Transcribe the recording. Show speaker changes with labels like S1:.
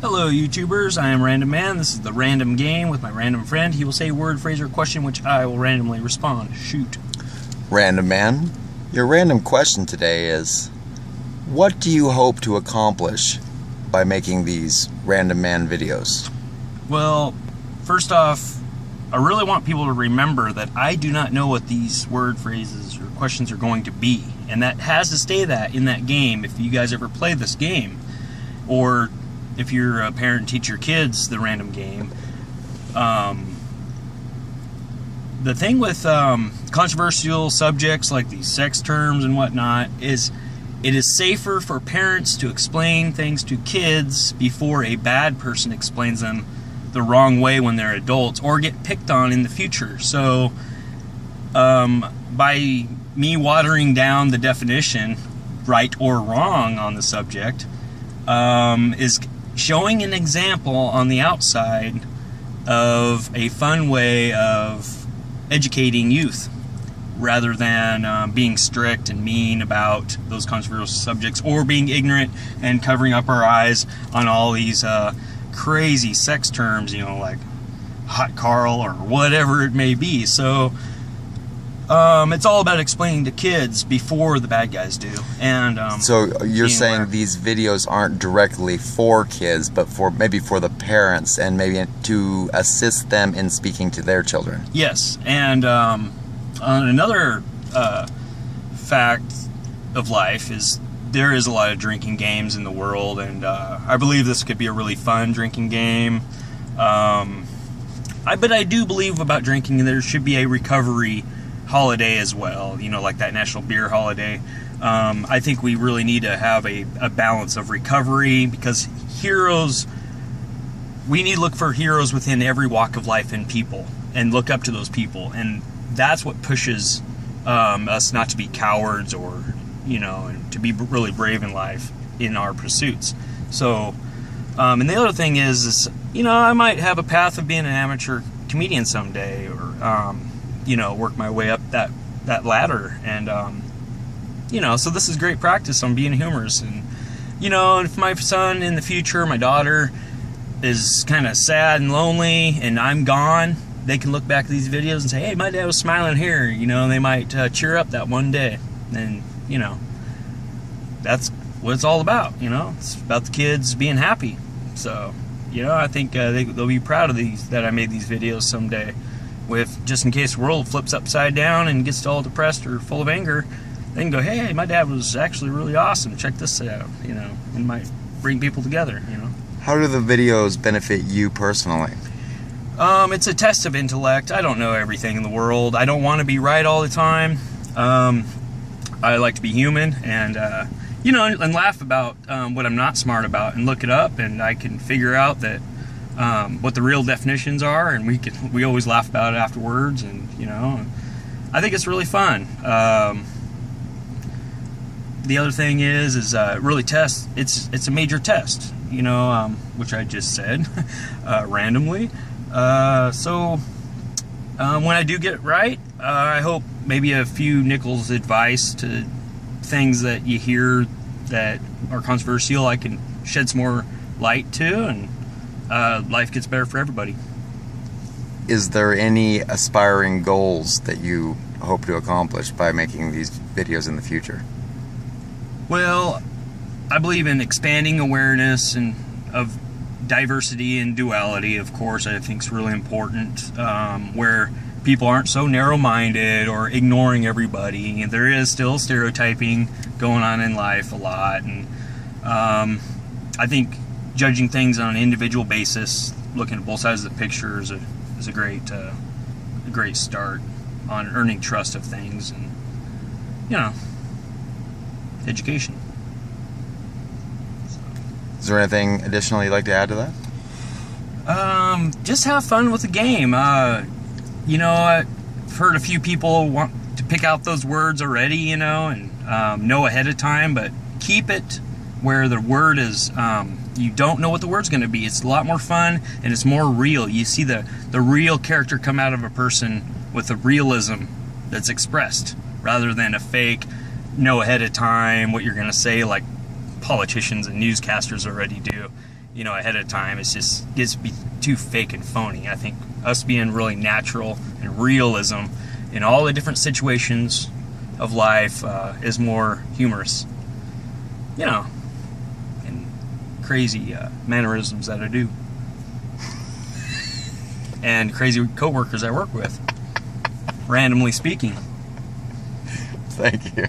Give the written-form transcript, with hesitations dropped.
S1: Hello YouTubers, I am Random Man. This is the Random Game with my random friend. He will say a word, phrase, or question which I will randomly respond. Shoot.
S2: Random Man, your random question today is, what do you hope to accomplish by making these Random Man videos?
S1: Well, first off, I really want people to remember that I do not know what these word, phrases, or questions are going to be. And that has to stay that in that game if you guys ever play this game. Or if you're a parent and teach your kids the random game. The thing with controversial subjects like these sex terms and whatnot is it is safer for parents to explain things to kids before a bad person explains them the wrong way when they're adults or get picked on in the future. So by me watering down the definition, right or wrong on the subject, is showing an example on the outside of a fun way of educating youth rather than being strict and mean about those controversial subjects or being ignorant and covering up our eyes on all these crazy sex terms, you know, like hot Carl or whatever it may be. So it's all about explaining to kids before the bad guys do. And
S2: so you're saying these videos aren't directly for kids, but maybe for the parents and maybe to assist them in speaking to their children.
S1: Yes, and another fact of life is there is a lot of drinking games in the world, and I believe this could be a really fun drinking game. But I do believe about drinking there should be a recovery holiday as well, you know, like that National Beer Holiday. I think we really need to have a balance of recovery, because we need to look for heroes within every walk of life in people and look up to those people, and that's what pushes us not to be cowards or, you know, and to be really brave in life in our pursuits. So and the other thing is, you know, I might have a path of being an amateur comedian someday, or you know, work my way up that ladder, and you know, so this is great practice on being humorous. And you know, if my son in the future, my daughter, is kind of sad and lonely and I'm gone, they can look back at these videos and say, hey, my dad was smiling here, you know, and they might cheer up that one day. And you know, that's what it's all about, you know, it's about the kids being happy. So you know, I think they'll be proud of these, that I made these videos someday. With, just in case the world flips upside down and gets all depressed or full of anger, they can go, hey, my dad was actually really awesome, check this out, you know, and might bring people together, you know.
S2: How do the videos benefit you personally?
S1: It's a test of intellect. I don't know everything in the world. I don't want to be right all the time. I like to be human and, you know, and laugh about what I'm not smart about and look it up, and I can figure out that what the real definitions are, and we always laugh about it afterwards, and you know, I think it's really fun. The other thing is really test. It's a major test, you know, which I just said randomly. So when I do get it right, I hope maybe a few nickels advice to things that you hear that are controversial, I can shed some more light to, and life gets better for everybody.
S2: Is there any aspiring goals that you hope to accomplish by making these videos in the future?
S1: Well, I believe in expanding awareness and of diversity and duality, of course. I think it's really important, where people aren't so narrow-minded or ignoring everybody. There is still stereotyping going on in life a lot, and I think judging things on an individual basis, looking at both sides of the picture is a great start on earning trust of things, and you know, education. So.
S2: Is there anything additional you'd like to add to that?
S1: Just have fun with the game. You know, I've heard a few people want to pick out those words already, you know, and know ahead of time, but keep it where the word is, you don't know what the word's going to be. It's a lot more fun, and it's more real. You see the real character come out of a person with the realism that's expressed, rather than a fake, know ahead of time what you're going to say like politicians and newscasters already do. ahead of time. It's just gets to be too fake and phony. I think us being really natural and realism in all the different situations of life is more humorous. And crazy mannerisms that I do. And crazy coworkers I work with. Randomly speaking.
S2: Thank you.